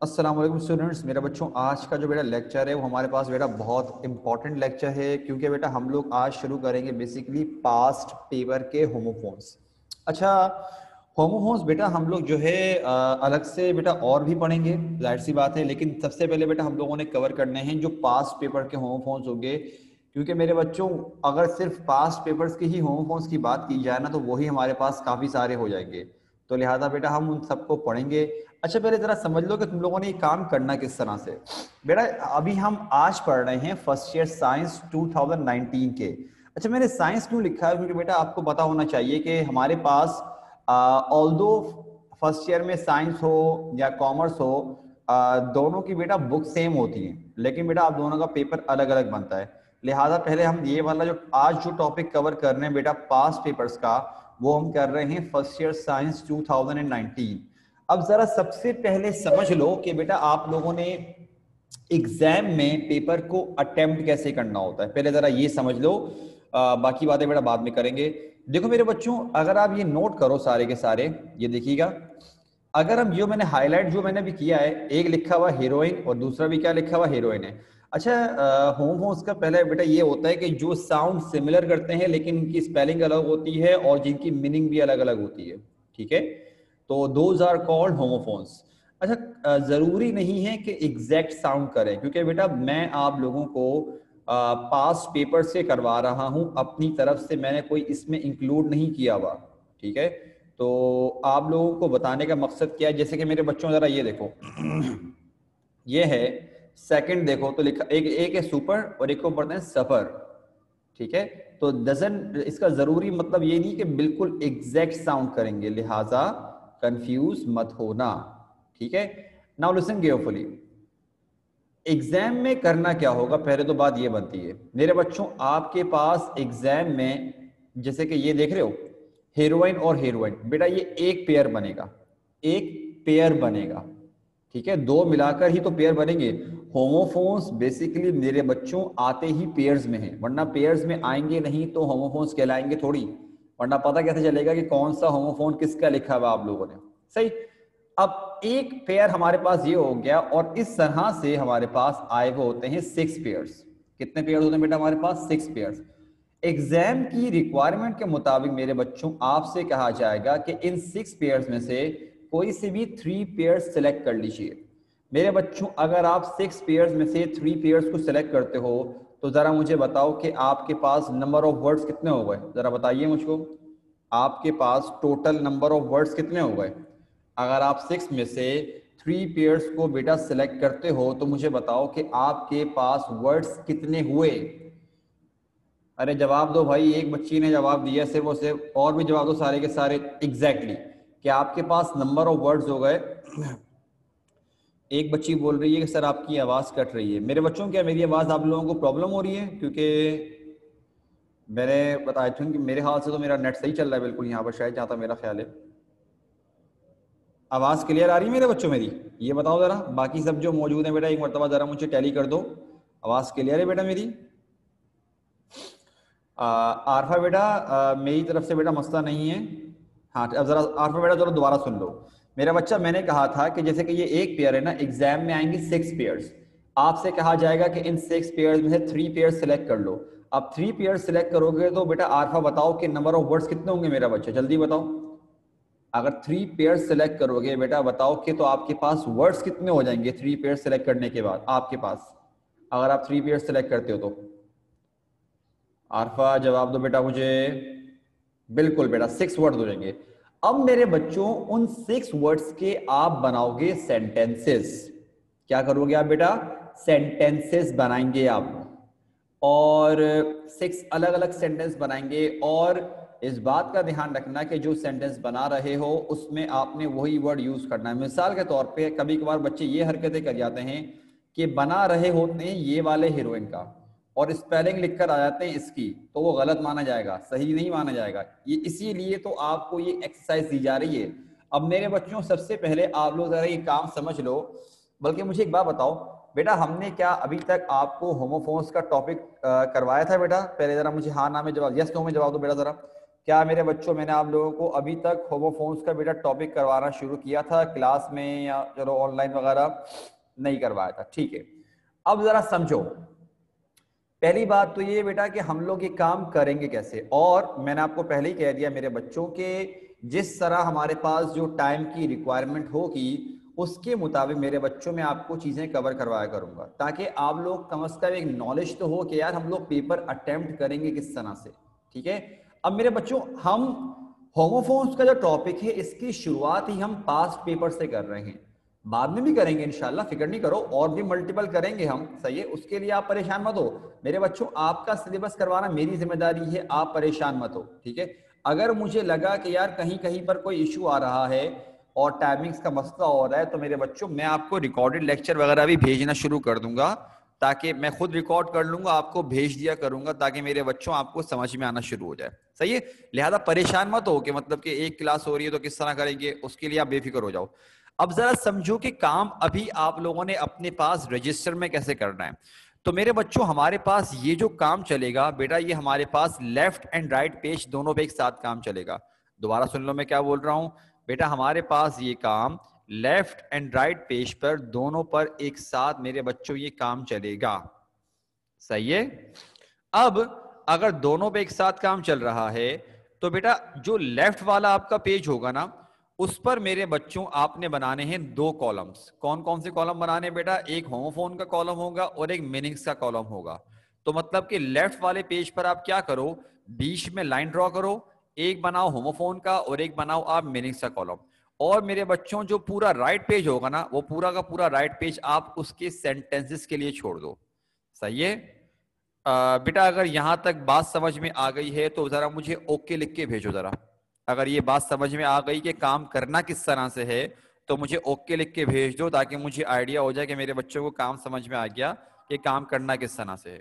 अस्सलाम वालेकुम स्टूडेंट्स। मेरा बच्चों आज का जो बेटा लेक्चर है वो हमारे पास बेटा बहुत इंपॉर्टेंट लेक्चर है, क्योंकि बेटा हम लोग आज शुरू करेंगे बेसिकली पास्ट पेपर के होमोफोन्स। अच्छा, होमोफोन्स बेटा हम लोग जो है अलग से बेटा और भी पढ़ेंगे, जाहिर सी बात है, लेकिन सबसे पहले बेटा हम लोगों ने कवर करने हैं जो पास्ट पेपर के होमोफोन्स होंगे, क्योंकि मेरे बच्चों अगर सिर्फ पास्ट पेपर्स के ही होमोफोन्स की बात की जाए ना तो वही हमारे पास काफ़ी सारे हो जाएंगे, तो लिहाजा बेटा हम उन सबको पढ़ेंगे। अच्छा, पहले जरा समझ लो कि तुम लोगों ने ये काम करना किस तरह से। बेटा अभी हम आज पढ़ रहे हैं फर्स्ट ईयर साइंस 2019 के। अच्छा, मैंने साइंस क्यों लिखा है, क्योंकि बेटा आपको पता होना चाहिए कि हमारे पास ऑल्दो फर्स्ट ईयर में साइंस हो या कॉमर्स हो, दोनों की बेटा बुक सेम होती है, लेकिन बेटा आप दोनों का पेपर अलग अलग बनता है। लिहाजा पहले हम ये वाला जो आज जो टॉपिक कवर कर रहे हैं बेटा पास्ट पेपर्स का, वो हम कर रहे हैं फर्स्ट ईयर साइंस 2019। अब जरा सबसे पहले समझ लो कि बेटा आप लोगों ने एग्जाम में पेपर को अटेम्प्ट कैसे करना होता है, पहले जरा ये समझ लो। बाकी बातें बेटा बाद में करेंगे। देखो मेरे बच्चों, अगर आप ये नोट करो सारे के सारे, ये देखिएगा। अगर हम जो मैंने हाईलाइट जो मैंने भी किया है, एक लिखा हुआ हीरोइन और दूसरा भी क्या लिखा हुआ हीरोइन है। अच्छा, होमोफोन्स का पहले बेटा ये होता है कि जो साउंड सिमिलर करते हैं लेकिन इनकी स्पेलिंग अलग होती है और जिनकी मीनिंग भी अलग अलग होती है, ठीक है, तो दोज आर कॉल्ड होमोफोन्स। अच्छा, जरूरी नहीं है कि एग्जैक्ट साउंड करें, क्योंकि बेटा मैं आप लोगों को पास पेपर से करवा रहा हूं, अपनी तरफ से मैंने कोई इसमें इंक्लूड नहीं किया हुआ, ठीक है। तो आप लोगों को बताने का मकसद क्या है, जैसे कि मेरे बच्चों जरा ये देखो ये है सेकंड, देखो तो लिखा एक एक है सुपर और एक को पढ़ते हैं सफर, ठीक है। तो डजन इसका जरूरी मतलब ये नहीं कि बिल्कुल एग्जैक्ट साउंड करेंगे, लिहाजा कंफ्यूज मत होना, ठीक है। नाउ लिसन केयरफुली, एग्जाम में करना क्या होगा, पहले तो बात ये बनती है मेरे बच्चों, आपके पास एग्जाम में जैसे कि ये देख रहे हो हीरोइन और हीरोइन, बेटा ये एक पेयर बनेगा, एक पेयर बनेगा, ठीक है, दो मिलाकर ही तो पेयर बनेंगे। होमोफोन्स बेसिकली मेरे बच्चों आते ही पेयर्स में हैं, वरना पेयर्स में आएंगे नहीं तो होमोफोन्स कहलाएंगे थोड़ी, वरना पता कैसे चलेगा कि कौन सा होमोफोन किसका लिखा हुआ आप लोगों ने, सही। अब एक पेयर हमारे पास ये हो गया, और इस तरह से हमारे पास आए हुए होते हैं सिक्स पेयर्स। कितने पेयर होते हैं बेटा हमारे पास? Six pairs. एग्जाम की रिक्वायरमेंट के मुताबिक मेरे बच्चों आपसे कहा जाएगा कि इन सिक्स पेयर्स में से कोई से भी थ्री पेयर्स सेलेक्ट कर लीजिए। मेरे बच्चों अगर आप सिक्स पेयर्स में से थ्री पेयर्स को सिलेक्ट करते हो तो जरा मुझे बताओ कि आपके पास नंबर ऑफ वर्ड्स कितने हो गए, जरा बताइए मुझको, आपके पास टोटल नंबर ऑफ वर्ड्स कितने हो गए। अगर आप सिक्स में से थ्री पेयर्स को बेटा सिलेक्ट करते हो तो मुझे बताओ कि आपके पास वर्ड्स कितने हुए। अरे जवाब दो भाई, एक बच्ची ने जवाब दिया सिर्फ और सिर्फ, और भी जवाब दो सारे के सारे एग्जैक्टली कि आपके पास नंबर ऑफ वर्ड्स हो गए। एक बच्ची बोल रही है कि सर आपकी आवाज कट रही है। मेरे बच्चों क्या मेरी आवाज आप लोगों को प्रॉब्लम हो रही है? क्योंकि मैंने बताया था कि मेरे हाल से तो मेरा नेट सही चल रहा है बिल्कुल यहाँ पर, शायद जहाँ तक मेरा ख्याल है। आवाज क्लियर आ रही है मेरे बच्चों मेरी? ये बताओ जरा, बाकी सब जो मौजूद है बेटा एक मरतबा जरा मुझे टैली कर दो, आवाज क्लियर है बेटा मेरी? आरफा बेटा मेरी तरफ से बेटा मसला नहीं है। हाँ, अब जरा आरफा बेटा जरा दोबारा सुन लो। मेरा बच्चा मैंने कहा था कि जैसे कि ये एक पेयर है ना, एग्जाम में आएंगे सिक्स पेयर्स, आपसे कहा जाएगा कि इन सिक्स पेयर्स में से थ्री पेयर्स सिलेक्ट कर लो। अब थ्री पेयर्स सिलेक्ट करोगे तो बेटा आरफा बताओ कि नंबर ऑफ वर्ड्स कितने होंगे मेरा बच्चा, जल्दी बताओ। अगर थ्री पेयर्स सिलेक्ट करोगे बेटा बताओ कि तो आपके पास वर्ड्स कितने हो जाएंगे थ्री पेयर्स सिलेक्ट करने के बाद आपके पास, अगर आप थ्री पेयर्स सिलेक्ट करते हो तो। आरफा जवाब दो बेटा मुझे। बिल्कुल बेटा सिक्स वर्ड्स हो जाएंगे। अब मेरे बच्चों उन सिक्स वर्ड्स के आप बनाओगे सेंटेंसेस। क्या करोगे आप बेटा? सेंटेंसेस बनाएंगे आप, और सिक्स अलग अलग सेंटेंस बनाएंगे। और इस बात का ध्यान रखना कि जो सेंटेंस बना रहे हो उसमें आपने वही वर्ड यूज करना है। मिसाल के तौर पे कभी कभार बच्चे ये हरकतें कर जाते हैं कि बना रहे होते हैं ये वाले हीरोइन का और स्पेलिंग लिखकर आ जाते हैं इसकी, तो वो गलत माना जाएगा, सही नहीं माना जाएगा। ये इसीलिए तो आपको ये एक्सरसाइज दी जा रही है। अब मेरे बच्चों सबसे पहले आप लोग जरा ये काम समझ लो। बल्कि मुझे एक बात बताओ बेटा, हमने क्या अभी तक आपको होमोफोन्स का टॉपिक करवाया था बेटा? पहले जरा मुझे हाँ ना में जवाब, यस नो में जवाब दो बेटा जरा। क्या मेरे बच्चों मैंने आप लोगों को अभी तक होमोफोन्स का बेटा टॉपिक करवाना शुरू किया था क्लास में, या चलो ऑनलाइन वगैरह नहीं करवाया था? ठीक है, अब जरा समझो। पहली बात तो ये बेटा कि हम लोग ये काम करेंगे कैसे, और मैंने आपको पहले ही कह दिया मेरे बच्चों के जिस तरह हमारे पास जो टाइम की रिक्वायरमेंट होगी उसके मुताबिक मेरे बच्चों में आपको चीजें कवर करवाया करूंगा, ताकि आप लोग कम से कम एक नॉलेज तो हो कि यार हम लोग पेपर अटेम्प्ट करेंगे किस तरह से। ठीक है, अब मेरे बच्चों हम होमोफोन्स का जो टॉपिक है इसकी शुरुआत ही हम पास्ट पेपर से कर रहे हैं, बाद में भी करेंगे इंशाल्लाह, फिक्र नहीं करो, और भी मल्टीपल करेंगे हम, सही है, उसके लिए आप परेशान मत हो मेरे बच्चों। आपका सिलेबस करवाना मेरी जिम्मेदारी है, आप परेशान मत हो, ठीक है। अगर मुझे लगा कि यार कहीं कहीं पर कोई इशू आ रहा है और टाइमिंग्स का मसला हो रहा है, तो मेरे बच्चों मैं आपको रिकॉर्डेड लेक्चर वगैरह भी भेजना शुरू कर दूंगा, ताकि मैं खुद रिकॉर्ड कर लूंगा, आपको भेज दिया करूंगा, ताकि मेरे बच्चों आपको समझ में आना शुरू हो जाए, सही है। लिहाजा परेशान मत हो कि मतलब कि एक क्लास हो रही है तो किस तरह करेंगे, उसके लिए आप बेफिक्र हो जाओ। अब जरा समझो कि काम अभी आप लोगों ने अपने पास रजिस्टर में कैसे करना है। तो मेरे बच्चों हमारे पास ये जो काम चलेगा बेटा, ये हमारे पास लेफ्ट एंड राइट पेज दोनों पे एक साथ काम चलेगा। दोबारा सुन लो मैं क्या बोल रहा हूं बेटा, हमारे पास ये काम लेफ्ट एंड राइट पेज पर दोनों पर एक साथ मेरे बच्चों ये काम चलेगा, सही है। अब अगर दोनों पे एक साथ काम चल रहा है तो बेटा जो लेफ्ट वाला आपका पेज होगा ना, उस पर मेरे बच्चों आपने बनाने हैं दो कॉलम्स। कौन कौन से कॉलम बनाने बेटा? एक होमोफोन का कॉलम होगा और एक मीनिंग्स का कॉलम होगा। तो मतलब कि लेफ्ट वाले पेज पर आप क्या करो, बीच में लाइन ड्रॉ करो, एक बनाओ होमोफोन का और एक बनाओ आप मीनिंग्स का कॉलम। और मेरे बच्चों जो पूरा राइट पेज होगा ना, वो पूरा का पूरा राइट पेज आप उसके सेंटेंसेस के लिए छोड़ दो, सही है। बेटा अगर यहां तक बात समझ में आ गई है तो जरा मुझे ओके लिख के भेजो जरा। अगर ये बात समझ में आ गई कि काम करना किस तरह से है तो मुझे ओके लिख के भेज दो, ताकि मुझे आइडिया हो जाए कि मेरे बच्चों को काम समझ में आ गया कि काम करना किस तरह से है।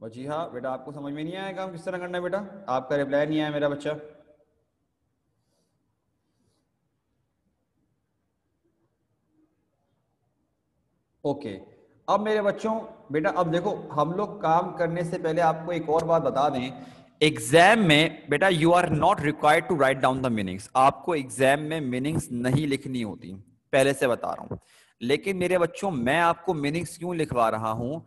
जी हाँ बेटा, आपको समझ में नहीं आया काम किस तरह करना है बेटा? आपका रिप्लाई नहीं आया मेरा बच्चा। ओके, अब मेरे बच्चों बेटा अब देखो, हम लोग काम करने से पहले आपको एक और बात बता दें, एग्जाम में बेटा you are not required to write down the meanings. आपको एग्जाम में मीनिंग्स नहीं लिखनी होती, पहले से बता रहा हूं। लेकिन मेरे बच्चों मैं आपको मीनिंग्स क्यों लिखवा रहा हूं,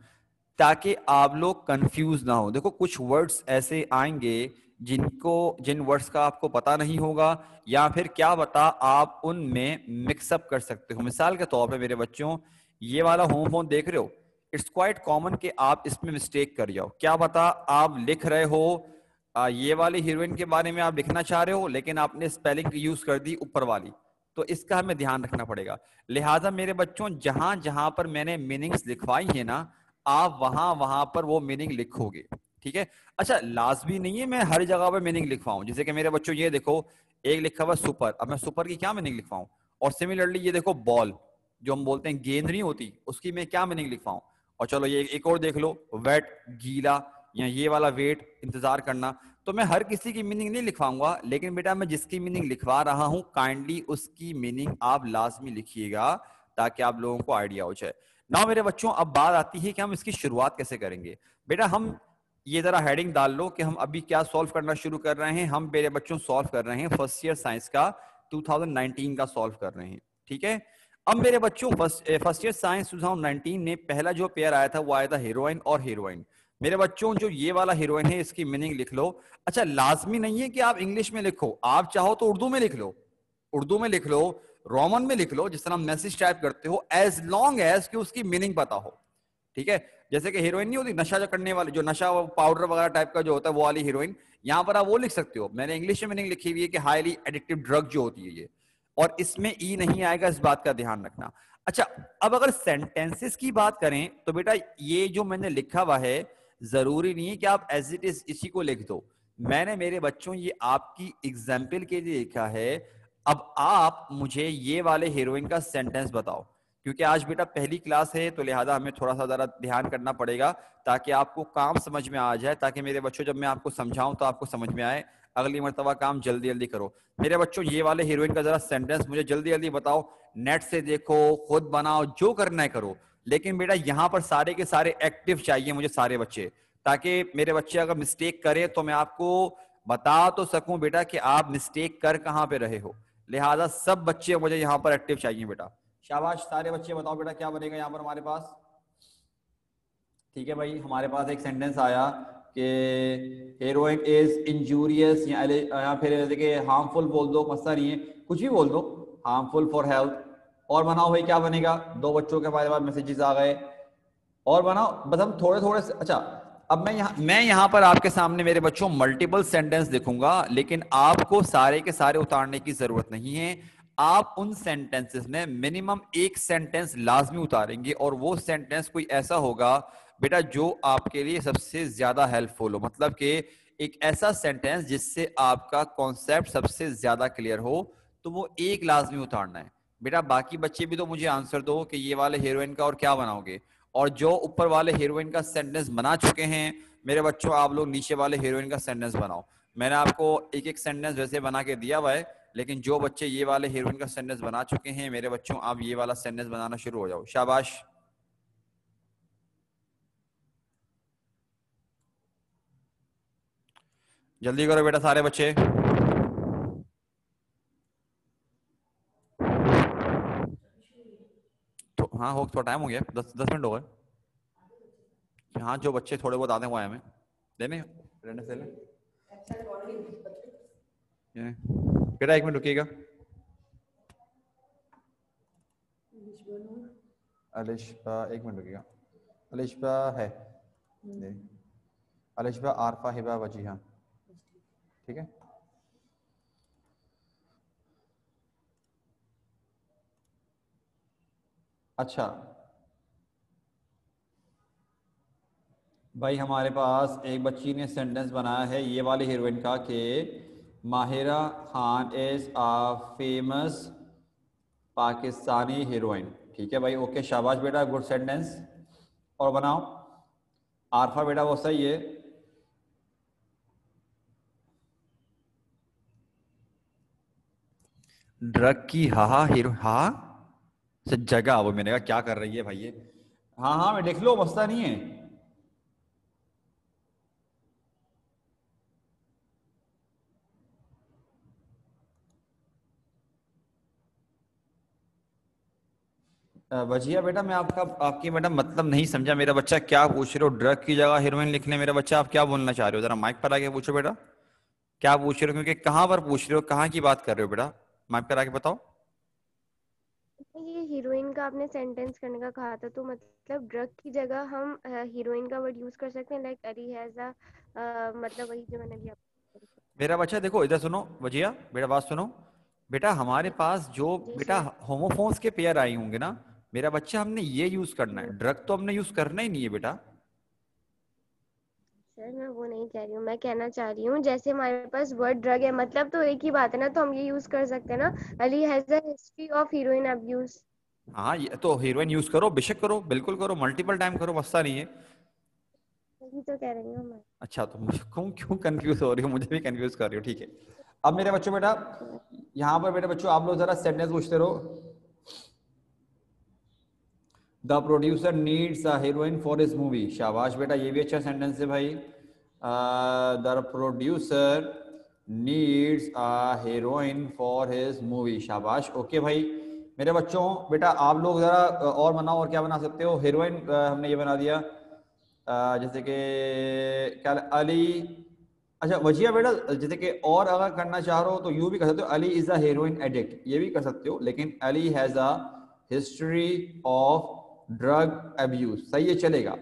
ताकि आप लोग कंफ्यूज ना हो। देखो कुछ वर्ड्स ऐसे आएंगे जिन वर्ड्स का आपको पता नहीं होगा, या फिर क्या बता आप उनमें मिक्सअप कर सकते हो। मिसाल के तौर पे मेरे बच्चों, ये वाला होमोफोन देख रहे हो, इट्स क्वाइट कॉमन कि आप इसमें मिस्टेक कर जाओ। क्या बता आप लिख रहे हो ये वाली हीरोइन के बारे में आप लिखना चाह रहे हो, लेकिन आपने स्पेलिंग यूज कर दी ऊपर वाली, तो इसका हमें ध्यान रखना पड़ेगा। लिहाजा मेरे बच्चों जहां जहां पर मैंने मीनिंग्स लिखवाई है ना, आप वहां वहां पर वो मीनिंग लिखोगे, ठीक है। अच्छा लाजमी नहीं है मैं हर जगह पर मीनिंग लिखवाऊं। जैसे कि मेरे बच्चों ये देखो, एक लिखा हुआ सुपर, अब मैं सुपर की क्या मीनिंग लिखवाऊं? और सिमिलरली ये देखो बॉल, जो हम बोलते हैं गेंद नहीं होती, उसकी मैं क्या मीनिंग लिखवाऊं? और चलो ये एक और देख लो, वेट गीला, या ये वाला वेट इंतजार करना। तो मैं हर किसी की मीनिंग नहीं लिखवाऊंगा, लेकिन बेटा मैं जिसकी मीनिंग लिखवा रहा हूं काइंडली उसकी मीनिंग आप लाजमी लिखिएगा, ताकि आप लोगों को आइडिया हो जाए ना। मेरे बच्चों अब बात आती है कि हम इसकी शुरुआत कैसे करेंगे। बेटा हम ये जरा हेडिंग डाल लो कि हम अभी क्या सॉल्व करना शुरू कर रहे हैं। हम मेरे बच्चों सॉल्व कर रहे हैं फर्स्ट ईयर साइंस का 2019 का सॉल्व कर रहे हैं, ठीक है। अब मेरे बच्चों फर्स्ट ईयर साइंस 2019 में पहला जो पेयर आया था वो आया था हीरोइन और हीरोइन। मेरे बच्चों जो ये वाला हीरोइन है इसकी मीनिंग लिख लो। अच्छा लाजमी नहीं है कि आप इंग्लिश में लिखो, आप चाहो तो उर्दू में लिख लो, उर्दू में लिख लो, रोमन में लिख लो, जिस तरह मैसेज टाइप करते हो, एज लॉन्ग एज कि उसकी मीनिंग पता हो, ठीक है। जैसे कि हीरोइन नहीं होती नशा जो करने वाली, जो नशा पाउडर वगैरह टाइप का जो होता है वो वाली हीरोइन, यहां पर आप वो लिख सकते हो। मैंने इंग्लिश में मीनिंग लिखी हुई है कि हाईली एडिक्टिव ड्रग जो होती है ये, और इसमें ई नहीं आएगा, इस बात का ध्यान रखना। अच्छा अब अगर सेंटेंसेस की बात करें तो बेटा ये जो मैंने लिखा हुआ है जरूरी नहीं है कि आप एज इट इज इसी को लिख दो। मैंने मेरे बच्चों ये आपकी एग्जाम्पल के लिए लिखा है। अब आप मुझे ये वाले हीरोइन का सेंटेंस बताओ, क्योंकि आज बेटा पहली क्लास है तो लिहाजा हमें थोड़ा सा जरा ध्यान करना पड़ेगा, ताकि आपको काम समझ में आ जाए, ताकि मेरे बच्चों जब मैं आपको समझाऊं तो आपको समझ में आए, अगली मर्तबा काम जल्दी जल्दी करो। मेरे बच्चों ये वाले हीरोइन का जरा सेंटेंस मुझे जल्दी जल्दी बताओ, नेट से देखो, खुद बनाओ, जो करना है करो। लेकिन बेटा यहाँ पर सारे के सारे एक्टिव चाहिए मुझे, सारे बच्चे, ताकि मेरे बच्चे अगर मिस्टेक करें तो मैं आपको बता तो सकूं बेटा कि आप मिस्टेक कर कहाँ पे रहे हो। लिहाजा सब बच्चे मुझे यहाँ पर एक्टिव चाहिए बेटा। शाबाश, सारे बच्चे बताओ बेटा क्या बनेगा यहाँ पर हमारे पास। ठीक है भाई, हमारे पास एक सेंटेंस आया कि हेरोइन इज इंजूरियस, या फिर देखिए हार्मफुल बोल दो, मसला नहीं है, कुछ भी बोल दो, हार्मफुल फॉर हेल्थ। और बनाओ भाई क्या बनेगा, दो बच्चों के हमारे पास मैसेजेस आ गए, और बनाओ बस हम थोड़े थोड़े अच्छा। अब मैं यहाँ पर आपके सामने मेरे बच्चों मल्टीपल सेंटेंस लिखूंगा, लेकिन आपको सारे के सारे उतारने की जरूरत नहीं है। आप उन सेंटेंसेस में मिनिमम एक सेंटेंस लाजमी उतारेंगे, और वो सेंटेंस कोई ऐसा होगा बेटा जो आपके लिए सबसे ज्यादा हेल्पफुल हो, मतलब कि एक ऐसा सेंटेंस जिससे आपका कॉन्सेप्ट सबसे ज्यादा क्लियर हो, तो वो एक लाजमी उतारना है बेटा। बाकी बच्चे भी तो मुझे आंसर दो कि ये वाले हीरोइन का और क्या बनाओगे, और जो ऊपर वाले हीरोइन का सेंटेंस बना चुके हैं मेरे बच्चों, आप लोग नीचे वाले हीरोइन का सेंटेंस बनाओ। मैंने आपको एक एक सेंटेंस वैसे बना के दिया हुआ है, लेकिन जो बच्चे ये वाले हीरोइन का सेंटेंस बना चुके हैं मेरे बच्चों, आप ये वाला सेंटेंस बनाना शुरू हो जाओ। शाबाश, जल्दी करो बेटा सारे बच्चे। तो हाँ, हो थोड़ा टाइम हो गया, 10 10 मिनट हो गए। हाँ, जो बच्चे थोड़े बहुत आते हुए आए हमें देने रहने से ले। बेटा 1 मिनट रुकिएगा। अलिशबा 1 मिनट रुकिएगा। अलिशबा है, अलिशबा आरफा हिबा वजीहा, ठीक है। अच्छा भाई, हमारे पास एक बच्ची ने सेंटेंस बनाया है ये वाली हीरोइन का कि Mahira Khan is a famous Pakistani heroine. ठीक है भाई, ओके, शाबाश बेटा, गुड सेंटेंस। और बनाओ आरफा बेटा, वो सही है। ड्रग की हा हीरो हा से जगह, वो मैंने कहा क्या कर रही है भाई ये। हाँ हाँ, मैं देख लो, मसला नहीं है। वजिया बेटा, मैं आपकी मैडम मतलब नहीं समझा, मेरा बच्चा क्या पूछ रहे हो, ड्रग की जगह हीरोइन लिखने, मेरा बच्चा आप क्या बोलना चाह रहे हो, जरा माइक पर आके पूछो बेटा, क्या पूछ रहे हो, क्योंकि कहाँ पर पूछ रहे हो, कहाँ की बात कर रहे हो बेटा, माइक पर आके बताओ। ये हीरोइन का आपने सेंटेंस करने का कहा था, तो मतलब ड्रग की जगह हम हीरोइन का वर्ड यूज कर सकते हैं, लाइक अली हैज अ, मतलब वही जो मैंने भी आपको। मेरा बच्चा देखो इधर सुनो, वजिया बेटा बात सुनो। बेटा हमारे पास जो जी बेटा सर। होमोफोन्स के पेयर आए होंगे ना, मेरा बच्चा हमने ये यूज करना है, ड्रग तो हमने यूज करना ही नहीं है बेटा। सर मैं वो नहीं कह रही हूँ, मैं कहना चाह रही हूँ जैसे हमारे पास वर्ड ड्रग है, मतलब तो एक ही बात है ना, तो हम ये यूज कर सकते हैं ना, Ali has a history of heroine abuse. हाँ, ये तो हीरोइन यूज करो, बेशक करो, बिल्कुल करो, मल्टीपल टाइम करो, मसला नहीं है। वही तो कह रही हूँ मैं। अच्छा, तो मुझे क्यों क्यों कंफ्यूज हो रही हो, मुझे भी कंफ्यूज कर रही हो, ठीक है। अब मेरे बच्चों बेटा, यहाँ पर बेटा बच्चों आप लोग जरा सेंटेंस पूछते रहो। The producer needs a heroine for his movie. शाबाश बेटा, ये भी अच्छा सेंटेंस है भाई। The producer needs a heroine for his movie. शाबाश, ओके भाई। मेरे बच्चों बेटा आप लोग जरा और बनाओ, और क्या बना सकते हो, हीरोइन हमने ये बना दिया, जैसे कि क्या अली। अच्छा वजिया बेटा, जैसे कि और अगर करना चाह रहे हो तो यूं भी कर सकते हो, Ali is a heroine addict, ये भी कर सकते हो, लेकिन Ali has a history of drug abuse, सही है, चलेगा।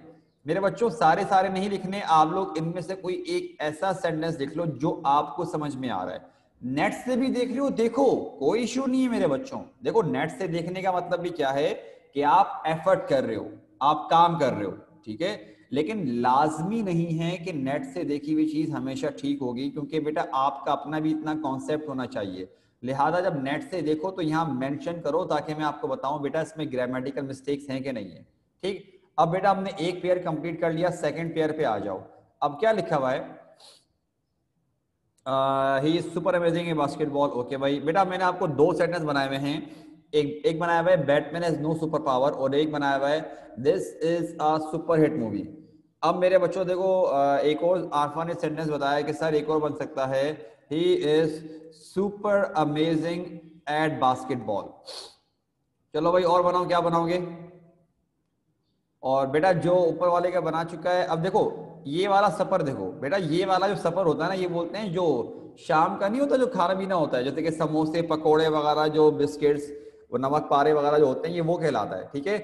मेरे बच्चों सारे सारे नहीं लिखने, आप लोग इनमें से कोई एक ऐसा सेंटेंस लिख लो जो आपको समझ में आ रहा है। नेट से भी देख रहे हो, देखो, कोई इश्यू नहीं है मेरे बच्चों। देखो नेट से देखने का मतलब भी क्या है कि आप एफर्ट कर रहे हो, आप काम कर रहे हो, ठीक है। लेकिन लाजमी नहीं है कि नेट से देखी हुई चीज हमेशा ठीक होगी, क्योंकि बेटा आपका अपना भी इतना कॉन्सेप्ट होना चाहिए। लिहाजा जब नेट से देखो तो यहां मेंशन करो, ताकि मैं आपको बताऊं बेटा इसमें ग्रामेटिकल मिस्टेक्स हैं कि नहीं है। ठीक, अब बेटा हमने एक पेयर कंप्लीट कर लिया, सेकंड पेयर पे आ जाओ। अब क्या लिखा हुआ है, he is super amazing in basketball. Okay भाई, बेटा मैंने आपको दो सेंटेंस बनाए हुए हैं, एक एक बनाया हुआ है Batman has no super power, और एक बनाया हुआ है this is a super hit movie. अब मेरे बच्चों देखो, एक और आरफा ने सेंटेंस बताया कि सर एक और बन सकता है, he is super amazing eight basketball. चलो भाई और बनाओ, क्या बनाओगे? और बेटा जो ऊपर वाले का बना चुका है, अब देखो ये वाला सफर देखो बेटा, ये वाला जो सफर होता है ना, ये बोलते हैं जो शाम का नहीं होता, जो खाना पीना होता है, जैसे कि समोसे पकोड़े वगैरह, जो बिस्किट्स वो नमक पारे वगैरह जो होते हैं, ये वो कहलाता है। ठीक है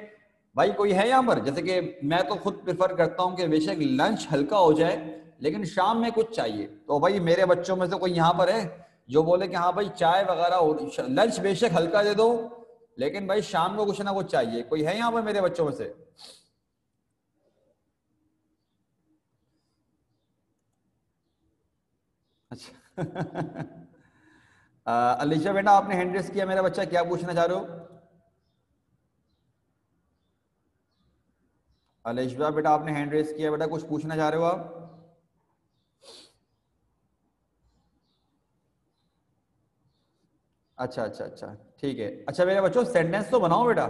भाई, कोई है यहाँ पर? जैसे कि मैं तो खुद प्रेफर करता हूँ कि बेशक लंच हल्का हो जाए, लेकिन शाम में कुछ चाहिए। तो भाई मेरे बच्चों में से कोई यहाँ पर है जो बोले कि हाँ भाई चाय वगैरह हो, लंच बेशक हल्का दे दो, लेकिन भाई शाम को कुछ ना कुछ चाहिए? कोई है यहाँ पर मेरे बच्चों में से? अच्छा अलीशा बेटा आपने हैंड रेस किया, मेरा बच्चा क्या पूछना चाह रहे हो? अलीशा बेटा आपने हैंड रेस किया, बेटा कुछ पूछना चाह रहे हो आप? अच्छा अच्छा अच्छा, ठीक है। अच्छा मेरे बच्चों सेंटेंस तो बनाओ बेटा,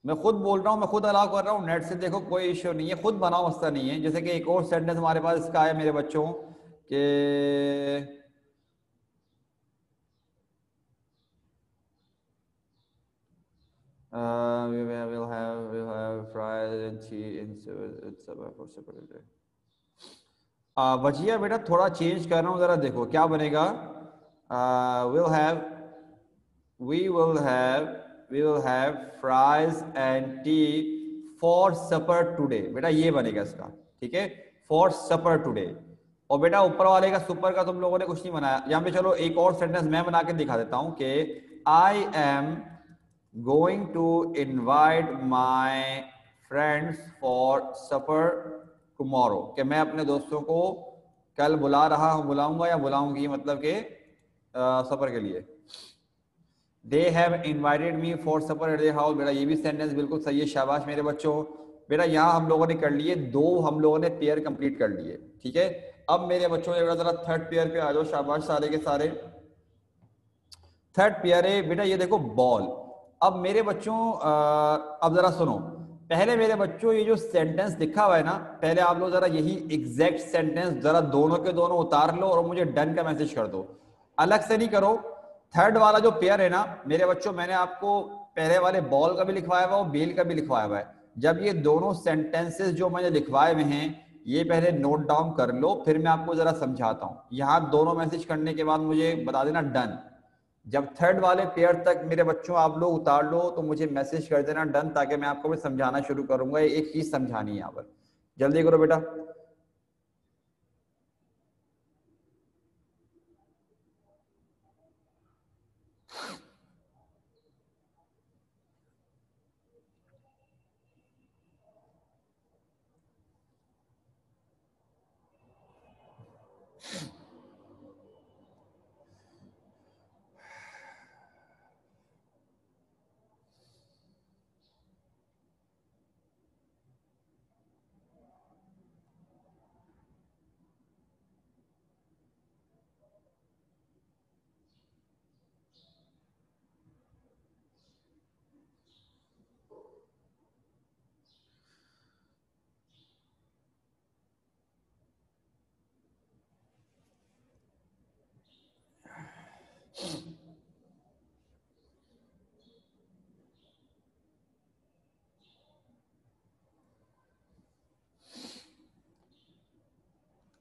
मैं खुद बोल रहा हूँ, मैं खुद अलाउ कर रहा हूँ, नेट से देखो कोई इश्यू नहीं है, खुद बनाओ, मसला नहीं है। जैसे कि एक और सेंटेंस हमारे पास इसका है मेरे बच्चों के, we'll have fries and tea in for separate। Wajiha बेटा थोड़ा चेंज कर रहा हूँ, जरा देखो क्या बनेगा। Will have we will have we will have fries and tea for supper today। बेटा ये बनेगा इसका, ठीक है, for supper today। और बेटा ऊपर वाले का सुपर का तुम लोगों ने कुछ नहीं बनाया यहाँ पे। चलो एक और सेंटेंस मैं बना के दिखा देता हूं कि I am going to invite my friends for supper tomorrow, कि मैं अपने दोस्तों को कल बुला रहा हूं, बुलाऊंगा या बुलाऊंगी, मतलब कि सफर के लिए। They have invited me for supper at their house. बेटा ये भी सेंटेंस बिल्कुल सही है, शाबाश मेरे बच्चों। बेटा यहाँ हम लोगों ने कर लिए दो, हम लोगों ने पेयर कंप्लीट कर लिए, ठीक है। अब मेरे बच्चों ने बेटा जरा थर्ड पेयर पे आ जाओ, शाबाश सारे के सारे। थर्ड पेयर है बेटा, ये देखो बॉल। अब मेरे बच्चों अब जरा सुनो, पहले मेरे बच्चों ये जो सेंटेंस लिखा हुआ है ना, पहले आप लोग जरा यही एग्जैक्ट सेंटेंस जरा दोनों के दोनों उतार लो और मुझे डन का मैसेज कर दो, अलग से नहीं करो। थर्ड वाला जो पेयर है ना मेरे बच्चों, मैंने आपको पहले वाले बॉल का भी लिखवाया हुआ है, बेल का भी लिखवाया हुआ है। जब ये दोनों सेंटेंसेस जो मैंने लिखवाए हुए हैं ये पहले नोट डाउन कर लो, फिर मैं आपको जरा समझाता हूं। यहां दोनों मैसेज करने के बाद मुझे बता देना डन। जब थर्ड वाले पेयर तक मेरे बच्चों आप लोग उतार लो तो मुझे मैसेज कर देना डन, ताकि मैं आपको भी समझाना शुरू करूंगा। एक चीज समझानी है यहाँ पर, जल्दी करो बेटा।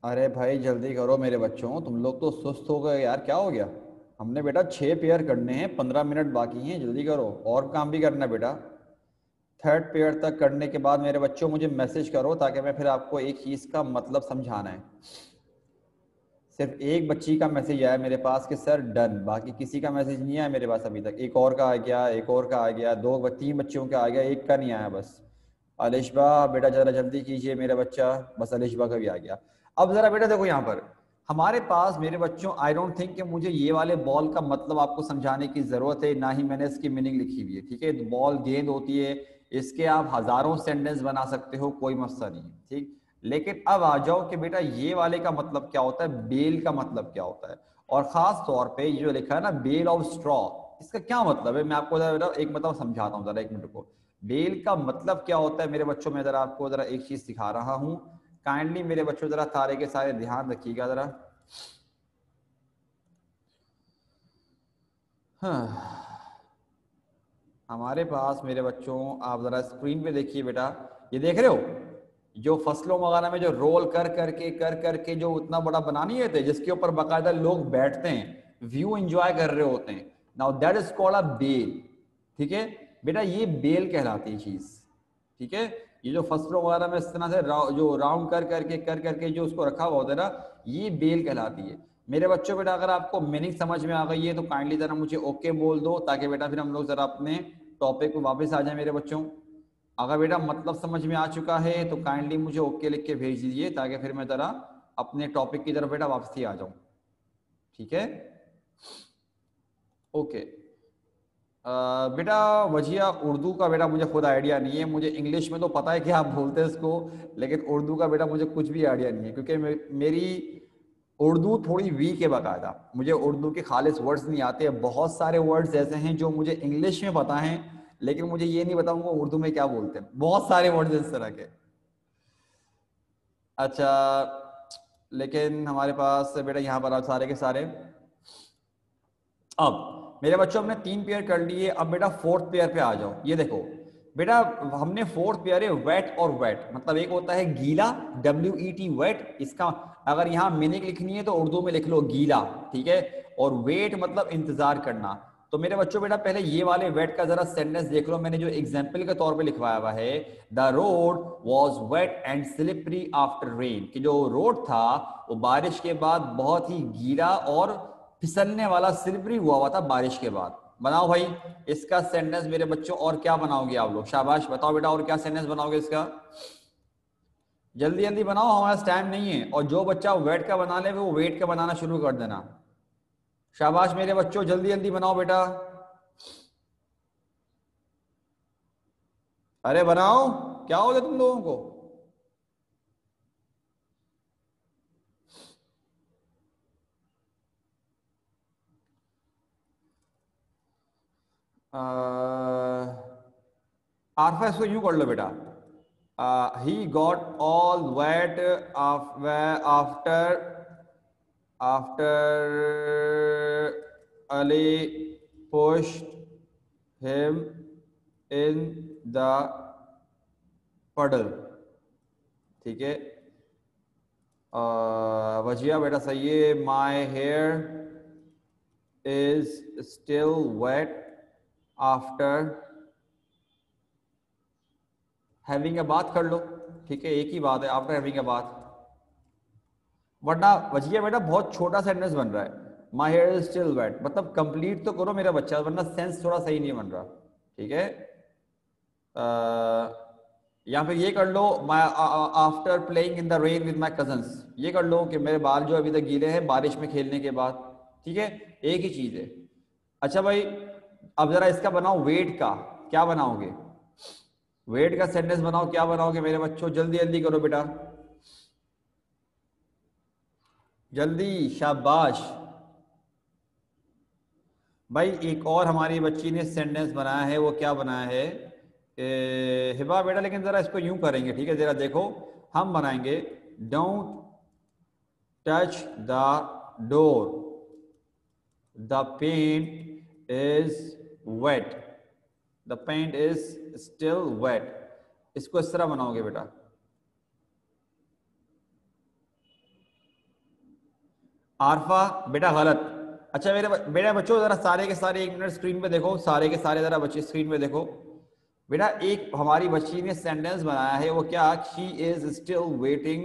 अरे भाई जल्दी करो मेरे बच्चों, तुम लोग तो सुस्त हो गए यार, क्या हो गया? हमने बेटा 6 पेयर करने हैं, 15 मिनट बाकी हैं, जल्दी करो। और काम भी करना है बेटा। थर्ड पेयर तक करने के बाद मेरे बच्चों मुझे मैसेज करो, ताकि मैं फिर आपको एक चीज का मतलब समझाना है। सिर्फ एक बच्ची का मैसेज आया मेरे पास कि सर डन, बाकी किसी का मैसेज नहीं आया मेरे पास अभी तक। एक और का आ गया, एक और का आ गया, तीन बच्चियों का आ गया, एक का नहीं आया बस। अलिशबा बेटा जरा जल्दी कीजिए मेरा बच्चा, बस अलिशबा का भी आ गया। अब जरा बेटा देखो यहाँ पर हमारे पास मेरे बच्चों, आई डोंट थिंक कि मुझे ये वाले बॉल का मतलब आपको समझाने की जरूरत है, ना ही मैंने इसकी मीनिंग लिखी हुई है, ठीक है। बॉल गेंद होती है, इसके आप हजारों सेंटेंस बना सकते हो, कोई मसला नहीं है, ठीक। लेकिन अब आ जाओ कि बेटा ये वाले का मतलब क्या होता है, बेल का मतलब क्या होता है। और खास तौर पे ये जो लिखा है ना बेल ऑफ स्ट्रॉ, इसका क्या मतलब है, मैं आपको जरा एक मतलब समझाता हूँ, जरा एक मिनट को। बेल का मतलब क्या होता है मेरे बच्चों, में जरा आपको जरा एक चीज सिखा रहा हूँ। काइंडली मेरे बच्चों जरा सारे के सारे ध्यान रखिएगा जरा। हाँ, हमारे पास मेरे बच्चों, आप जरा स्क्रीन पे देखिए बेटा, ये देख रहे हो जो फसलों वगैरह में जो रोल कर करके जो उतना बड़ा बना नहीं रहते, जिसके ऊपर बाकायदा लोग बैठते हैं, व्यू एंजॉय कर रहे होते हैं। Now that is called a bell. ठीक है बेटा, ये बेल कहलाती है चीज। ठीक है, ये जो फसलों वगैरह में इस तरह से जो राउंड कर करके जो उसको रखा हुआ होता है ना, ये बेल कहलाती है। मेरे बच्चों बेटा अगर आपको मीनिंग समझ में आ गई है तो काइंडली जरा मुझे ओके बोल दो, ताकि बेटा फिर हम लोग जरा अपने टॉपिक पे वापस आ जाए मेरे बच्चों। अगर बेटा मतलब समझ में आ चुका है तो काइंडली मुझे ओके लिख के भेज दीजिए, ताकि फिर मैं जरा अपने टॉपिक की तरफ बेटा वापसी आ जाऊं। ठीक है, ओके। बेटा वजिया उर्दू का बेटा मुझे खुद आइडिया नहीं है, मुझे इंग्लिश में तो पता है कि आप बोलते हैं इसको, लेकिन उर्दू का बेटा मुझे कुछ भी आइडिया नहीं है, क्योंकि मेरी उर्दू थोड़ी वीक है बाकायदा। मुझे उर्दू के खालिस वर्ड्स नहीं आते, बहुत सारे वर्ड्स ऐसे हैं जो मुझे इंग्लिश में पता हैं, लेकिन मुझे ये नहीं बताऊंगा उर्दू में क्या बोलते हैं, बहुत सारे वर्ड्स इस तरह के। अच्छा, लेकिन हमारे पास बेटा यहाँ पर आप सारे के सारे, अब मेरे बच्चों हमने 3 पेयर कर लिए, अब बेटा 4th पेयर पे आ जाओ। ये देखो बेटा, हमने 4th पेयर है वेट और वेट, मतलब एक होता है गीला, WET वेट, इसका अगर यहाँ मीनिंग लिखनी है तो उर्दू में लिख लो गीला। ठीक है, और वेट मतलब इंतजार करना। तो मेरे बच्चों बेटा पहले ये वाले वेट का जरा सेंटेंस देख लो, मैंने जो एग्जाम्पल के तौर पे लिखवाया हुआ है, the road was wet and slippery after rain, कि जो रोड था वो बारिश के बाद बहुत ही गीला और फिसलने वाला, स्लिपरी हुआ था बारिश के बाद। बनाओ भाई इसका सेंटेंस मेरे बच्चों, और क्या बनाओगे आप लोग, शाबाश बताओ बेटा, और क्या सेंटेंस बनाओगे इसका, जल्दी जल्दी बनाओ, हमारा टाइम नहीं है। और जो बच्चा वेट का बना ले वो वेट का बनाना शुरू कर देना। शाबाश मेरे बच्चों, जल्दी जल्दी बनाओ बेटा, अरे बनाओ, क्या हो गया तुम लोगों को। आरफा इसको यूं कर लो बेटा, he got all wet after Ali pushed him in the puddle। ठीक है, वजिया बेटा सही है, my hair is still wet after having a बात कर लो। ठीक है, एक ही बात है, आफ्टर हैविंग अ बात, वरना वजिया बेटा बहुत छोटा सेंटेंस बन रहा है। My hair is still wet, मतलब कंप्लीट तो करो मेरा बच्चा, वरना सेंस थोड़ा सही नहीं बन रहा। ठीक है, या फिर ये कर लो, my after playing in the rain with my cousins, ये कर लो कि मेरे बाल जो अभी तक गीले हैं बारिश में खेलने के बाद। ठीक है, एक ही चीज है। अच्छा भाई, अब जरा इसका बनाओ वेट का, क्या बनाओगे, वेट का सेंटेंस बनाओ, क्या बनाओगे मेरे बच्चों, जल्दी जल्दी करो बेटा, जल्दी, शाबाश भाई। एक और हमारी बच्ची ने सेंटेंस बनाया है, वो क्या बनाया है, हिबा बेटा, लेकिन जरा इसको यूं करेंगे। ठीक है, जरा देखो, हम बनाएंगे, don't touch the door, the paint is wet, the paint is still wet. इसको इस तरह बनाओगे बेटा, आरफा बेटा गलत। अच्छा मेरे बेटा बच्चों जरा सारे के सारे 1 मिनट स्क्रीन पे देखो, सारे के सारे जरा बच्चे स्क्रीन पे देखो। बेटा एक हमारी बच्ची ने सेंटेंस बनाया है, वो क्या, she is still waiting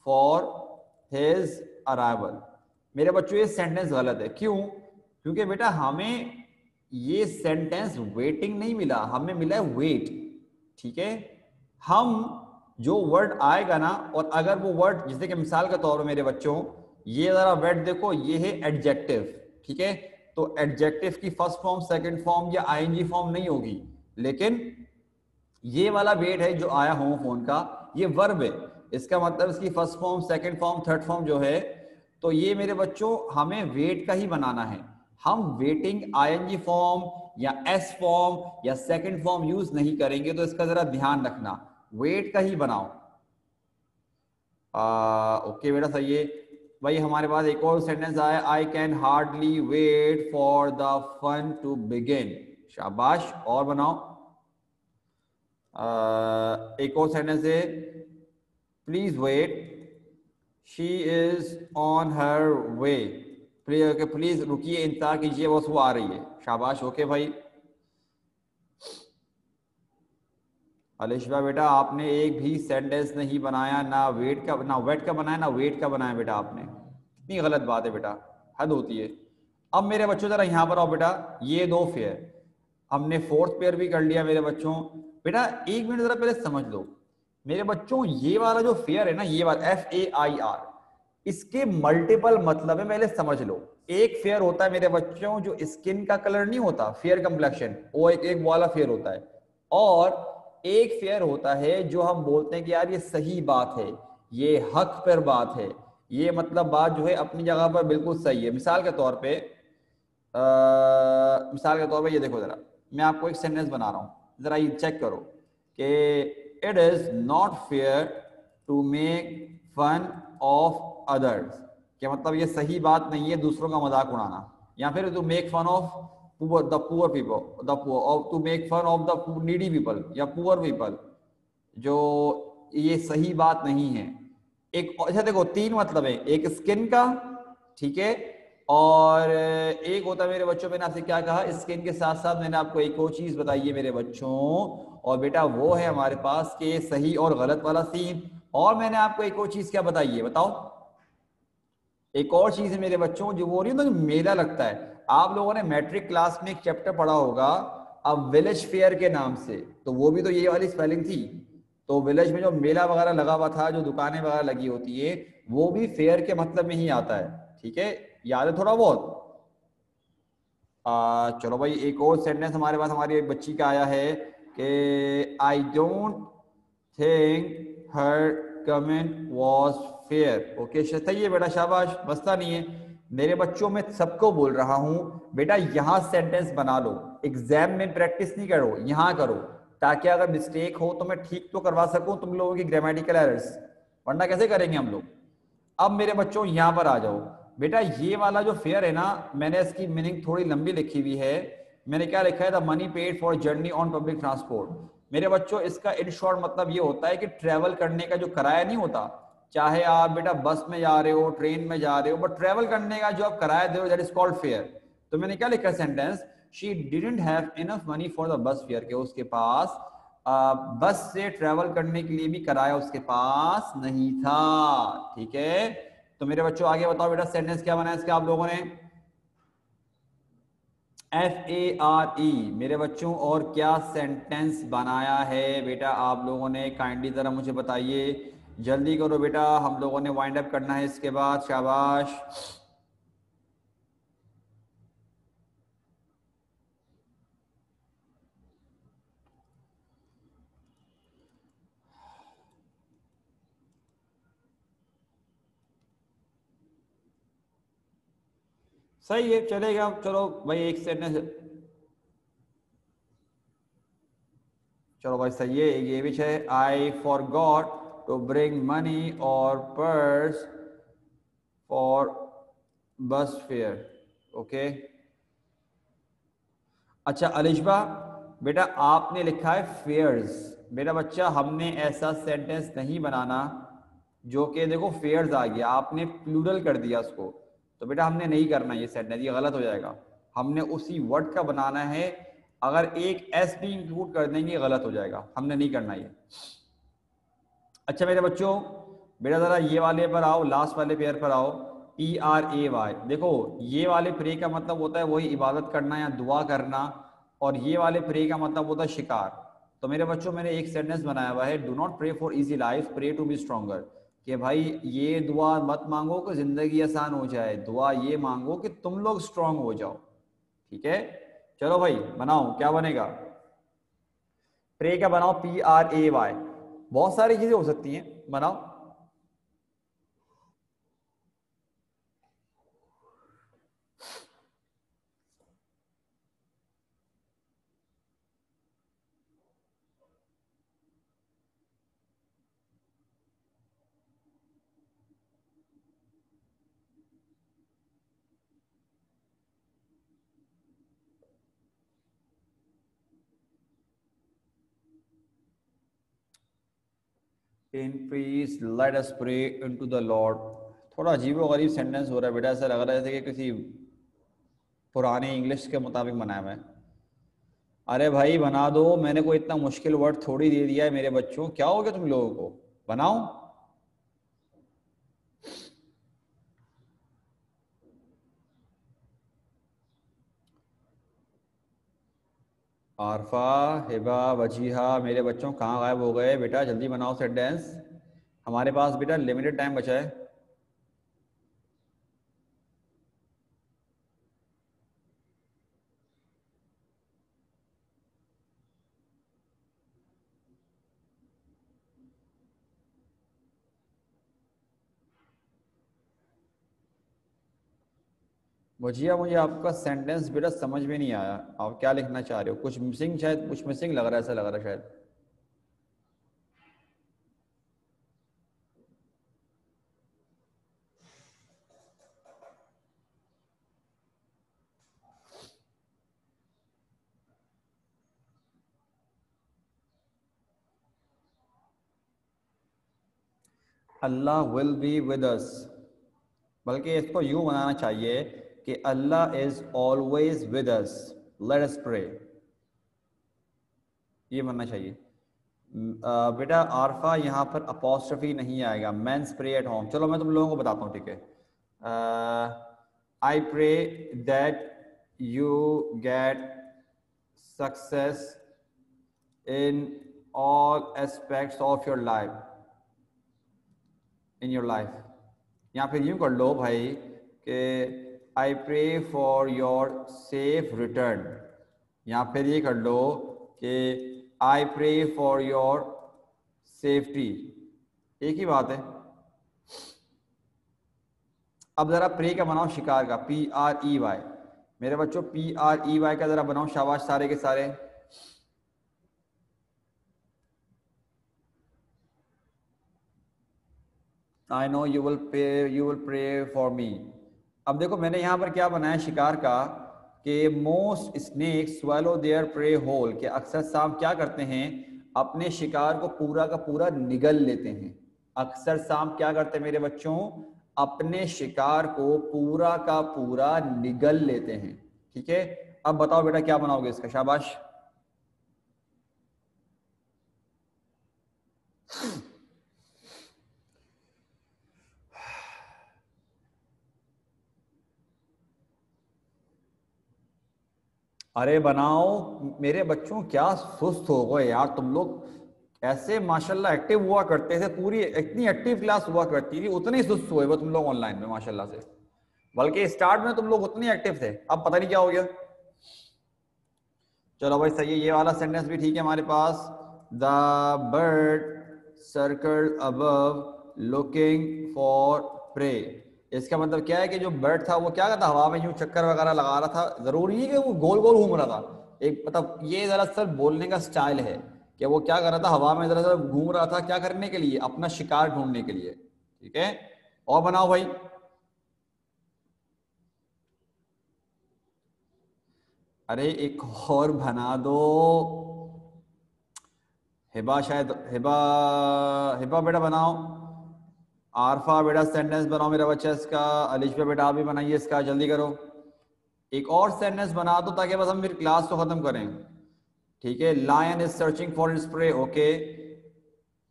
for his arrival. मेरे बच्चों ये सेंटेंस गलत है, क्यों, क्योंकि बेटा हमें ये सेंटेंस वेटिंग नहीं मिला, हमें मिला है वेट। ठीक है, हम जो वर्ड आएगा ना, और अगर वो वर्ड, जैसे कि मिसाल के तौर पर मेरे बच्चों, ये जरा वर्ड देखो, ये है एडजेक्टिव। ठीक है, तो एडजेक्टिव की फर्स्ट फॉर्म, सेकंड फॉर्म या आईएनजी फॉर्म नहीं होगी, लेकिन ये वाला वेट है जो आया होमोफोन का, ये वर्ब है, इसका मतलब इसकी first form, second form, third form जो है, तो ये मेरे बच्चों हमें वेट का ही बनाना है। हम वेटिंग आईएनजी फॉर्म या एस फॉर्म या सेकंड फॉर्म यूज नहीं करेंगे, तो इसका जरा ध्यान रखना, वेट का ही बनाओ। ओके बेटा सही है भाई। हमारे पास एक और सेंटेंस आया, I can hardly wait for the fun to begin. शाबाश, और बनाओ। एक और सेंटेंस है, please wait, she is on her way. Please रुकिए, इंतजार कीजिए, बस वो आ रही है। शाबाश, ओके भाई। अलिशबा बेटा आपने एक भी सेंटेंस नहीं बनाया, ना वेट का, ना वेट का बनाया, ना वेट का बनाया बेटा आपने। कितनी गलत बात है बेटा, हद होती है। अब मेरे बच्चों जरा यहाँ पर आओ बेटा, ये दो फेयर, हमने फोर्थ पेयर भी कर लिया मेरे बच्चों। बेटा एक मिनट जरा पहले समझ लो मेरे बच्चों, ये वाला जो फेयर है ना, ये वाला FAIR, इसके मल्टीपल मतलब है, पहले समझ लो। एक फेयर होता है मेरे बच्चों जो स्किन का कलर नहीं होता, फेयर कंप्लेक्शन, वो एक वाला फेयर होता है। और एक फेयर होता है जो हम बोलते हैं कि यार ये सही बात है, ये हक पर बात है, ये मतलब बात जो है अपनी जगह पर बिल्कुल सही है। मिसाल के तौर पे ये देखो जरा, मैं आपको एक सेंटेंस बना रहा हूं, जरा ये चेक करो कि it is not fair to make fun of others. क्या मतलब ये सही बात नहीं है दूसरों का मजाक उड़ाना, या फिर to make fun of the poor people, the poor, और to make fun of the needy people या पुअर पीपल, जो ये सही बात नहीं है। एक अच्छा देखो, तीन मतलब है, एक स्किन का, ठीक है, और एक होता है मेरे बच्चों, मैंने आपसे क्या कहा, स्किन के साथ साथ मैंने आपको एक और चीज बताई है मेरे बच्चों, और बेटा वो है हमारे पास के सही और गलत वाला सीन। और मैंने आपको एक और चीज क्या बताई है बताओ, एक और चीज है मेरे बच्चों, जो वो नहीं होता, जो मेला लगता है। आप लोगों ने मैट्रिक क्लास में एक चैप्टर पढ़ा होगा अब विलेज फेयर के नाम से, तो वो भी तो ये वाली स्पेलिंग थी। तो विलेज में जो मेला वगैरह लगा हुआ था, जो दुकानें वगैरह लगी होती है, वो भी फेयर के मतलब में ही आता है, ठीक है, याद है थोड़ा बहुत। चलो भाई, एक और सेंटेंस हमारे पास हमारी एक बच्ची का आया है कि I don't think her comment was fair. Okay सही है बेटा, शाबाश, बसता नहीं है। मेरे बच्चों में सबको बोल रहा हूं बेटा, यहां सेंटेंस बना लो, एग्जाम में प्रैक्टिस नहीं करो, यहां करो, ताकि अगर मिस्टेक हो तो मैं ठीक तो करवा सकूं तुम लोगों की ग्रामेटिकल एरर्स, वरना कैसे करेंगे हम लोग। अब मेरे बच्चों यहां पर आ जाओ बेटा, ये वाला जो फेयर है ना, मैंने इसकी मीनिंग थोड़ी लंबी लिखी हुई है। मैंने क्या लिखा है, the money paid for journey on public transport. मेरे बच्चों इसका इन शॉर्ट मतलब ये होता है कि ट्रेवल करने का जो किराया नहीं होता, चाहे आप बेटा बस में जा रहे हो, ट्रेन में जा रहे हो, बट ट्रेवल करने का जो आप किराया दे रहे हो, दैट इज कॉल्ड फेयर। तो मैंने क्या लिखा sentence, she didn't have enough money for the bus fair, के उसके पास बस से ट्रेवल करने के लिए भी किराया उसके पास नहीं था, ठीक है। तो मेरे बच्चों आगे बताओ बेटा, सेंटेंस क्या बनाया इसका आप लोगों ने, FARE मेरे बच्चों, और क्या सेंटेंस बनाया है बेटा आप लोगों ने, काइंडली जरा मुझे बताइए, जल्दी करो बेटा, हम लोगों ने वाइंड अप करना है इसके बाद। शाबाश, सही है, चलेगा, चलो भाई एक सेंटेंस, चलो भाई सही है, ये भी है, I forgot to bring money और purse for bus fare. Okay, अच्छा अलिशबा बेटा आपने लिखा है फेयर्स। बेटा बच्चा हमने ऐसा सेंटेंस नहीं बनाना जो कि देखो फेयर्स आ गया, आपने प्लूरल कर दिया उसको, तो बेटा हमने नहीं करना ये सेंटेंस, ये गलत हो जाएगा। हमने उसी वर्ड का बनाना है, अगर एक एस भी इंक्लूड कर देंगे गलत हो जाएगा, हमने नहीं करना ये। अच्छा मेरे बच्चों, बेटा जरा ये वाले पर आओ, लास्ट वाले पेयर पर आओ, PRAY। देखो ये वाले प्रे का मतलब होता है वही इबादत करना या दुआ करना, और ये वाले प्रे का मतलब होता है शिकार। तो मेरे बच्चों मैंने एक सेंटेंस बनाया हुआ है, do not pray for easy life, pray to be stronger. कि भाई ये दुआ मत मांगो कि जिंदगी आसान हो जाए, दुआ ये मांगो कि तुम लोग स्ट्रांग हो जाओ, ठीक है। चलो भाई बनाओ, क्या बनेगा, प्रे का बनाओ, PRAY, बहुत सारी चीजें हो सकती हैं, बनाओ। In peace let us pray into the lord. थोड़ा अजीबोगरीब सेंटेंस हो रहा है बेटा, ऐसा लग रहा है जैसे कि किसी पुराने इंग्लिश के मुताबिक बनाया हुआ है। अरे भाई बना दो, मैंने कोई इतना मुश्किल वर्ड थोड़ी दे दिया है मेरे बच्चों, क्या हो गया तुम लोगों को, बनाओ। आरफा, हिबा, वजीहा, मेरे बच्चों कहाँ गायब हो गए बेटा, जल्दी बनाओ सेंटेंस, हमारे पास बेटा लिमिटेड टाइम बचा है। वजीहा, मुझे आपका सेंटेंस बेटा समझ में नहीं आया, आप क्या लिखना चाह रहे हो, कुछ मिसिंग, शायद कुछ मिसिंग लग रहा है, ऐसा लग रहा है शायद। Allah will be with us, बल्कि इसको यूं बनाना चाहिए कि Allah is always with us, let us pray, ये बनना चाहिए। बेटा आरफा यहाँ पर अपॉस्ट्रफी नहीं आएगा, मेंस प्रे एट होम। चलो मैं तुम लोगों को बताता हूँ, ठीक है। I pray that you get success in all aspects of your life, in your life. या फिर यूं कर लो भाई कि I pray for your safe return, या फिर ये कर लो कि I pray for your safety, एक ही बात है। अब जरा प्रे का बनाओ शिकार का, PREY, मेरे बच्चों PREY का जरा बनाओ, शाबाश सारे के सारे। I know you will pray for me. अब देखो मैंने यहाँ पर क्या बनाया शिकार का, कि most snake swallow their prey whole, कि अक्सर सांप क्या करते हैं, अपने शिकार को पूरा का पूरा निगल लेते हैं। अक्सर सांप क्या करते हैं मेरे बच्चों, अपने शिकार को पूरा का पूरा निगल लेते हैं। ठीक है, अब बताओ बेटा क्या बनाओगे इसका, शाबाश। अरे बनाओ मेरे बच्चों, क्या सुस्त हो गए यार तुम लोग, ऐसे माशाल्लाह एक्टिव हुआ करते थे, पूरी इतनी एक्टिव क्लास हुआ करती थी, उतने ही सुस्त हुए वो तुम लोग ऑनलाइन में माशाल्लाह से, बल्कि स्टार्ट में तुम लोग उतने एक्टिव थे, अब पता नहीं क्या हो गया। चलो भाई सही है, ये वाला सेंटेंस भी ठीक है हमारे पास। The bird circle above looking for prey, इसका मतलब क्या है कि जो बर्ड था वो क्या करता, हवा में यूं चक्कर वगैरह लगा रहा था, जरूरी नहीं कि वो गोल गोल घूम रहा था, एक मतलब ये दरअसल बोलने का स्टाइल है कि वो क्या कर रहा था, हवा में दरअसल घूम रहा था, क्या करने के लिए, अपना शिकार ढूंढने के लिए। ठीक है, और बनाओ भाई। अरे एक और बना दो, हिबा शायद, हिबा, हिबा बेटा बनाओ। आरफा बेटा सेंटेंस बनाओ मेरा बच्चा इसका, अलिशा बेटा आप भी बनाइए इसका, जल्दी करो। एक और सेंटेंस बना दो ताकि बस हम फिर क्लास को खत्म करें। ठीक है, lion is searching for its prey, okay.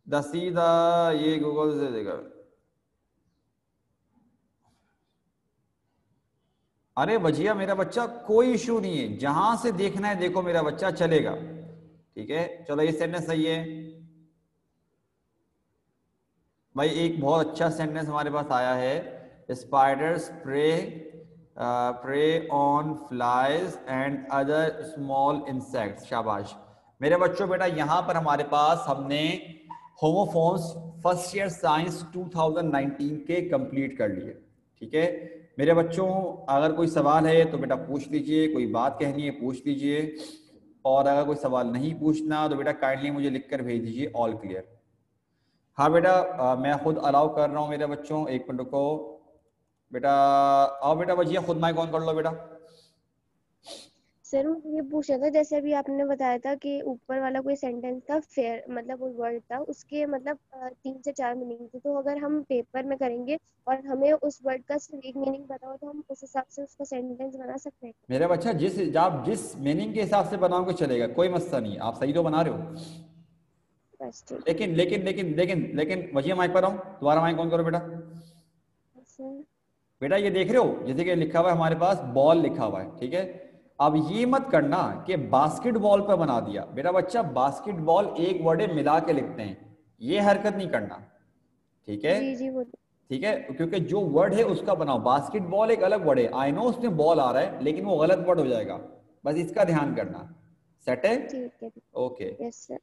The सीधा, ये गूगल से देगा। अरे भजिया मेरा बच्चा कोई इशू नहीं है, जहां से देखना है देखो मेरा बच्चा, चलेगा। ठीक है, चलो ये सेंटेंस सही है भाई। एक बहुत अच्छा सेंटेंस हमारे पास आया है, spiders prey prey on flies and other small insects, शाबाश मेरे बच्चों। बेटा यहाँ पर हमारे पास हमने होमोफोन्स फर्स्ट ईयर साइंस 2019 के कंप्लीट कर लिए। ठीक है मेरे बच्चों, अगर कोई सवाल है तो बेटा पूछ लीजिए, कोई बात कहनी है पूछ लीजिए, और अगर कोई सवाल नहीं पूछना तो बेटा काइंडली मुझे लिखकर भेज दीजिए ऑल क्लियर। हाँ बेटा मैं खुद अलाउ कर रहा हूँ मेरे बच्चों, एक मिनट रुको बेटा, आओ बेटा बजिया खुद माइक ऑन कर लो बेटा। सर मुझे ये पूछना था, जैसे अभी आपने बताया था कि ऊपर वाला कोई सेंटेंस था फेयर, मतलब कोई वर्ड था उसके मतलब 3 से 4 मीनिंग थे, तो अगर हम पेपर में करेंगे और हमें उस वर्ड का सिर्फ एक मीनिंग पता हो तो हम उस हिसाब से उसका सेंटेंस बना सकते हैं? मेरा बच्चा आप जिस मीनिंग के हिसाब से बनाओगे चलेगा, कोई मसला नहीं, आप सही तो बना रहे हो। बस ठीक है। लेकिन वजिया माइक पर आओ, दोबारा माइक ऑन करो बेटा। सर बेटा ये देख रहे हो जैसे कि लिखा हुआ है हमारे पास बॉल लिखा हुआ है, ठीक है। अब ये मत करना कि बास्केटबॉल पर बना दिया, बेटा बच्चा बास्केटबॉल एक वर्ड मिला के लिखते हैं, ये हरकत नहीं करना, ठीक है। जी जी वो ठीक है, क्योंकि जो वर्ड है उसका बनाओ, बास्केटबॉल एक अलग वर्ड है, आई नो उसमें बॉल आ रहा है लेकिन वो गलत वर्ड हो जाएगा, बस इसका ध्यान करना। सेट है? ठीक है। ओके। Yes sir.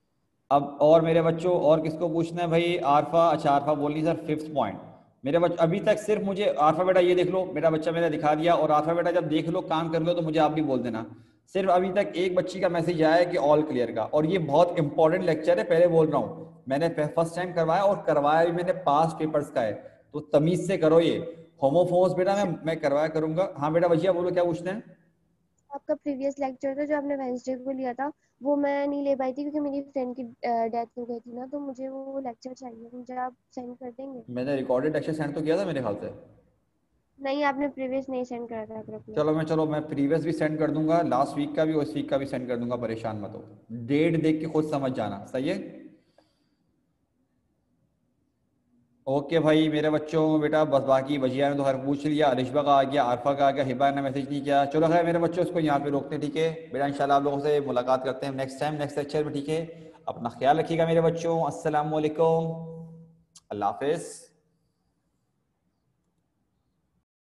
अब और मेरे बच्चों और किसको पूछना है भाई? आरफा, अच्छा आरफा बोल सर फिफ्थ पॉइंट। मेरे बच्चे अभी तक सिर्फ मुझे आरफा बेटा ये देख लो, मेरा बच्चा मैंने दिखा दिया, और आरफा बेटा जब देख लो काम कर लो तो मुझे आप भी बोल देना। सिर्फ अभी तक एक बच्ची का मैसेज आया है कि ऑल क्लियर का, और ये बहुत इंपॉर्टेंट लेक्चर है, पहले बोल रहा हूँ, मैंने फर्स्ट टाइम करवाया और करवाया भी मैंने पास्ट पेपर्स का है, तो तमीज से करो ये। होमोफोन्स बेटा मैं करवाया करूंगा। हाँ बेटा भैया बोलो क्या पूछते हैं? आपका प्रीवियस लेक्चर था जो आपने वेंसडे को लिया था, वो मैं नहीं ले पाई थी क्योंकि मेरी फ्रेंड की डेथ हो गई थी ना, तो मुझे वो लेक्चर चाहिए, मुझे आप सेंड कर देंगे? मैंने रिकॉर्डेड लेक्चर सेंड तो किया था मेरे ख्याल से। नहीं, आपने प्रीवियस नहीं सेंड करा था ग्रुप में। चलो मैं प्रीवियस भी सेंड कर दूंगा, लास्ट वीक का भी और इस वीक का भी सेंड कर दूंगा, परेशान मत हो, डेट देख के खुद समझ जाना, सही है। ओके भाई मेरे बच्चों, बेटा बस बाकी वजिया ने तो हर पूछ लिया, अरिशबा का आ गया, आरफा का आ गया, हिबा ने मैसेज नहीं किया। चलो खैर मेरे बच्चों इसको यहाँ पे रोकते हैं, ठीक है बेटा, इंशाल्लाह आप लोगों से मुलाकात करते हैं नेक्स्ट टाइम नेक्स्ट लेक्चर में, ठीक है। अपना ख्याल रखिएगा मेरे बच्चों, अस्सलाम वालेकुम, अल्लाह हाफिज़।